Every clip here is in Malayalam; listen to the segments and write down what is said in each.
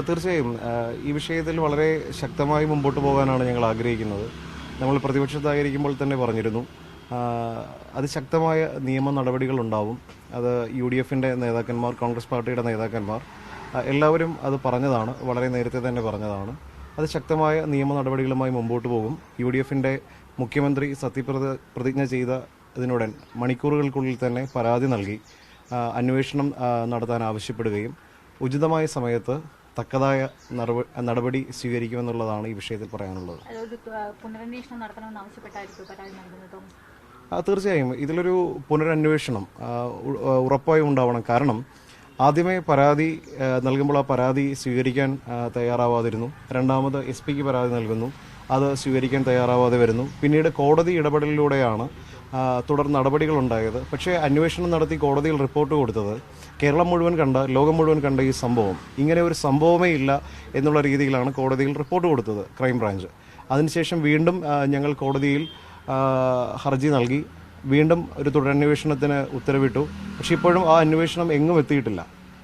തീർച്ചയായും ഈ വിഷയത്തിൽ വളരെ ശക്തമായി മുമ്പോട്ട് പോകാനാണ് ഞങ്ങൾ ആഗ്രഹിക്കുന്നത്. നമ്മൾ പ്രതിപക്ഷത്തായിരിക്കുമ്പോൾ തന്നെ പറഞ്ഞിരുന്നു, അതിശക്തമായ നിയമ നടപടികളുണ്ടാവും. അത് UDF-ൻ്റെ നേതാക്കന്മാർ, കോൺഗ്രസ് പാർട്ടിയുടെ നേതാക്കന്മാർ എല്ലാവരും അത് പറഞ്ഞതാണ്, വളരെ നേരത്തെ തന്നെ പറഞ്ഞതാണ്. അത് ശക്തമായ നിയമ നടപടികളുമായി മുമ്പോട്ട് പോകും. UDF-ൻ്റെ മുഖ്യമന്ത്രി പ്രതിജ്ഞ ചെയ്ത ഇതിനുടൻ മണിക്കൂറുകൾക്കുള്ളിൽ തന്നെ പരാതി നൽകി അന്വേഷണം നടത്താൻ ആവശ്യപ്പെടുകയും ഉചിതമായ സമയത്ത് തക്കതായ നടപടി സ്വീകരിക്കുമെന്നുള്ളതാണ് ഈ വിഷയത്തിൽ പറയാനുള്ളത്. തീർച്ചയായും ഇതിലൊരു പുനരന്വേഷണം ഉറപ്പായും ഉണ്ടാവണം. കാരണം ആദ്യമേ പരാതി നൽകുമ്പോൾ ആ പരാതി സ്വീകരിക്കാൻ തയ്യാറാവാതിരുന്നു. രണ്ടാമത് SP-ക്ക് പരാതി നൽകുന്നു, അത് സ്വീകരിക്കാൻ തയ്യാറാവാതെ വരുന്നു. പിന്നീട് കോടതി ഇടപെടലിലൂടെയാണ് തുടർ നടപടികളുണ്ടായത്. പക്ഷേ അന്വേഷണം നടത്തി കോടതിയിൽ റിപ്പോർട്ട് കൊടുത്തത് കേരളം മുഴുവൻ കണ്ട, ലോകം മുഴുവൻ കണ്ട ഈ സംഭവം ഇങ്ങനെ ഒരു സംഭവമേ ഇല്ല എന്നുള്ള രീതിയിലാണ് കോടതിയിൽ റിപ്പോർട്ട് കൊടുത്തത് ക്രൈംബ്രാഞ്ച്. അതിനുശേഷം വീണ്ടും ഞങ്ങൾ കോടതിയിൽ ഹർജി നൽകി, വീണ്ടും ഒരു തുടരന്വേഷണത്തിന് ഉത്തരവിട്ടു. പക്ഷേ ഇപ്പോഴും ആ അന്വേഷണം എങ്ങും എത്തിയിട്ടില്ല.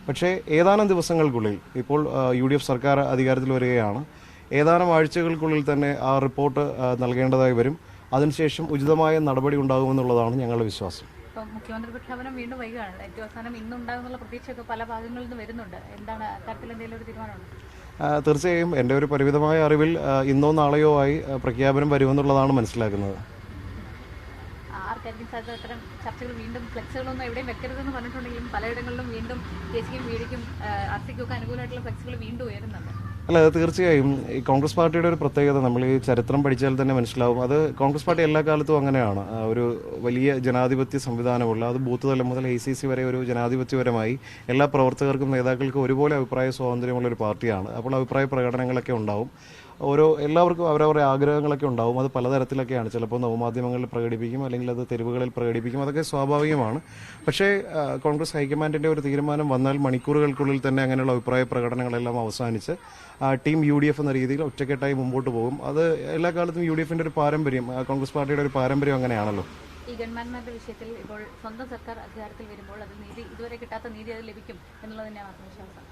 പക്ഷേ ഏതാനും ദിവസങ്ങൾക്കുള്ളിൽ, ഇപ്പോൾ UDF സർക്കാർ അധികാരത്തിൽ വരികയാണ്, ഏതാനും ആഴ്ചകൾക്കുള്ളിൽ തന്നെ ആ റിപ്പോർട്ട് നൽകേണ്ടതായി വരും. അതിനുശേഷം ഉചിതമായ നടപടി ഉണ്ടാകുമെന്നുള്ളതാണ് ഞങ്ങളുടെ വിശ്വാസം. മുഖ്യമന്ത്രി പ്രഖ്യാപനം വീണ്ടും വൈകുകയാണ്. ഏറ്റവും അവസാനം ഇന്നുണ്ടാകുന്നുള്ള പ്രതീക്ഷയൊക്കെ പല ഭാഗങ്ങളിൽ നിന്ന് വരുന്നുണ്ട്. എന്താണ് അക്കാര്യത്തിൽ എന്തെങ്കിലും ഒരു തീരുമാനമുണ്ട്? തീർച്ചയായും എൻ്റെ ഒരു പരിമിതമായ അറിവിൽ ഇന്നോ നാളെയോ ആയി പ്രഖ്യാപനം വരുമെന്നുള്ളതാണ് മനസ്സിലാക്കുന്നത്. ചർച്ചകൾ വീണ്ടും ഫ്ലെക്സുകളൊന്നും എവിടെയും വെക്കരുതെന്ന് പറഞ്ഞിട്ടുണ്ടെങ്കിലും പലയിടങ്ങളിലും വീണ്ടും KC-ക്കും VD-ക്കും RC-ക്കും ഒക്കെ അനുകൂലമായിട്ടുള്ള ഫ്ലെക്സുകൾ വീണ്ടും ഉയരുന്നുണ്ട്. അല്ല, തീർച്ചയായും ഈ കോൺഗ്രസ് പാർട്ടിയുടെ ഒരു പ്രത്യേകത നമ്മൾ ഈ ചരിത്രം പഠിച്ചാൽ തന്നെ മനസ്സിലാവും. അത് കോൺഗ്രസ് പാർട്ടി എല്ലാ കാലത്തും അങ്ങനെയാണ്. ഒരു വലിയ ജനാധിപത്യ സംവിധാനമുള്ള, അത് ബൂത്ത് തലം മുതൽ ACC വരെ ഒരു ജനാധിപത്യപരമായി എല്ലാ പ്രവർത്തകർക്കും നേതാക്കൾക്കും ഒരുപോലെ അഭിപ്രായ സ്വാതന്ത്ര്യമുള്ള ഒരു പാർട്ടിയാണ്. അപ്പോൾ അഭിപ്രായ പ്രകടനങ്ങളൊക്കെ ഉണ്ടാവും. എല്ലാവർക്കും അവരവരുടെ ആഗ്രഹങ്ങളൊക്കെ ഉണ്ടാവും. അത് പലതരത്തിലൊക്കെയാണ്. ചിലപ്പോൾ നവമാധ്യമങ്ങളിൽ പ്രകടിപ്പിക്കും, അല്ലെങ്കിൽ അത് തെരുവുകളിൽ പ്രകടിപ്പിക്കും. അതൊക്കെ സ്വാഭാവികമാണ്. പക്ഷേ കോൺഗ്രസ് ഹൈക്കമാൻഡിൻ്റെ ഒരു തീരുമാനം വന്നാൽ മണിക്കൂറുകൾക്കുള്ളിൽ തന്നെ അങ്ങനെയുള്ള അഭിപ്രായ പ്രകടനങ്ങളെല്ലാം അവസാനിച്ച് ടീം UDF എന്ന രീതിയിൽ ഒറ്റക്കെട്ടായി മുമ്പോട്ട് പോകും. അത് എല്ലാ കാലത്തും UDF-ൻ്റെ ഒരു പാരമ്പര്യം, കോൺഗ്രസ് പാർട്ടിയുടെ ഒരു പാരമ്പര്യം അങ്ങനെയാണല്ലോ. ഈ ഗവൺമെന്റിന്റെ വിഷയത്തിൽ ഇപ്പോൾ സ്വന്തം സർക്കാർ അധികാരത്തിൽ വരുമ്പോൾ അത് നീതി, ഇതുവരെ കിട്ടാത്ത നീതി അത് ലഭിക്കും എന്നുള്ളത് തന്നെയാണ് ആത്മവിശ്വാസം.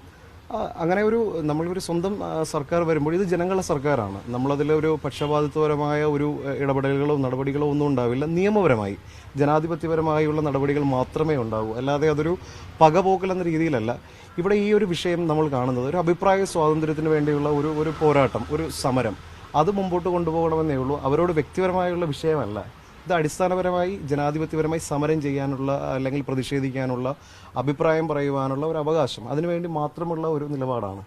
അങ്ങനെ നമ്മളൊരു സ്വന്തം സർക്കാർ വരുമ്പോൾ ഇത് ജനങ്ങളുടെ സർക്കാരാണ്. നമ്മളതിലൊരു പക്ഷപാതിത്വപരമായ ഒരു ഇടപെടലുകളോ നടപടികളോ ഒന്നും ഉണ്ടാവില്ല. നിയമപരമായി ജനാധിപത്യപരമായുള്ള നടപടികൾ മാത്രമേ ഉണ്ടാവൂ. അല്ലാതെ അതൊരു പകപോക്കൽ എന്ന രീതിയിലല്ല. ഇവിടെ ഈ ഒരു വിഷയം നമ്മൾ കാണുന്നത് ഒരു അഭിപ്രായ സ്വാതന്ത്ര്യത്തിന് വേണ്ടിയുള്ള ഒരു പോരാട്ടം, ഒരു സമരം, അത് മുമ്പോട്ട് കൊണ്ടുപോകണമെന്നേ ഉള്ളൂ. അവരോട് വ്യക്തിപരമായുള്ള വിഷയമല്ല. ഇത് അടിസ്ഥാനപരമായി ജനാധിപത്യപരമായി സമരം ചെയ്യാനുള്ള, അല്ലെങ്കിൽ പ്രതിഷേധിക്കാനുള്ള, അഭിപ്രായം പറയുവാനുള്ള ഒരു അവകാശം, അതിനുവേണ്ടി മാത്രമുള്ള ഒരു നിലപാടാണ്.